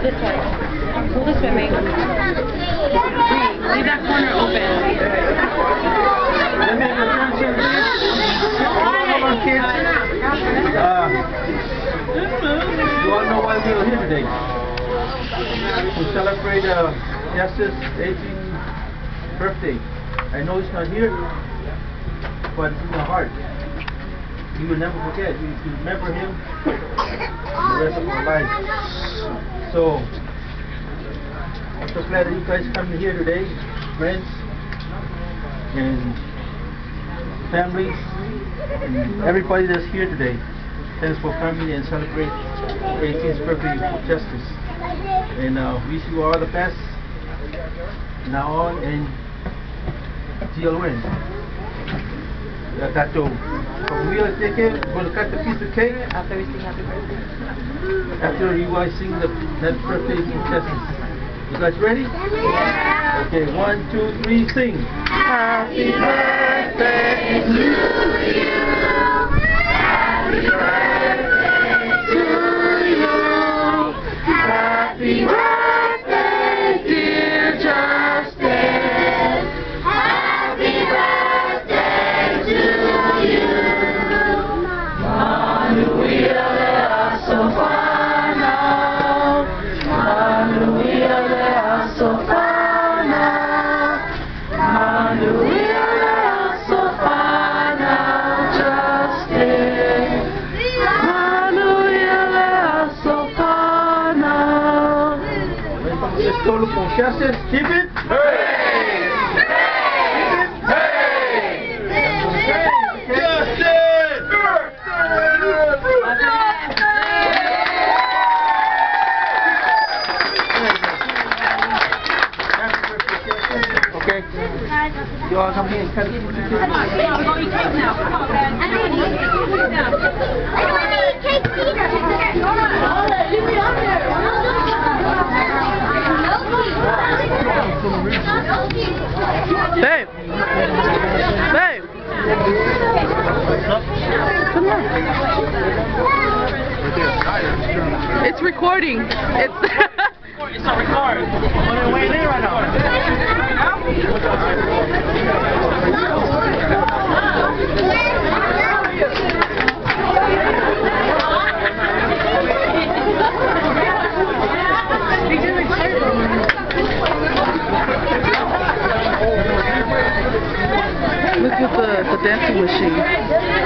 this way. Pull this way, mate. Leave that corner open. Let me have attention, please. Hold on, kids. You all know why we are here today. To celebrate Justice's 18th birthday. I know he's not here, but it's in my heart. You will never forget. You remember him the rest of our lives. So, I'm so glad that you guys come here today, friends and families and everybody that's here today. Thanks for coming and celebrate the 18th birthday of Justice. And wish you all the best now on and till when. Tato. We're going to cut the piece of cake After we sing happy birthday. after you guys sing the birthday for Justice. You guys ready? Yeah. Okay, 1, 2, 3, sing. Happy birthday to you. Happy birthday to you. Happy birthday, dear Justice. Happy birthday to you. Manuela de Asofana. Manuela de Asofana. Manuela de Asofana. Justice. Manuela de Asofana. Let's go look for Justice. Keep it. Hey! Okay. You all come here and cut it. Come on, I'll go eat cake now. Come on, man. I don't want to eat cake now. I don't want to eat cake either. Hold on. Leave me on there. Babe. Babe. Come on. It's recording. It's not recorded. We're waiting right now. Look at the dancing machine.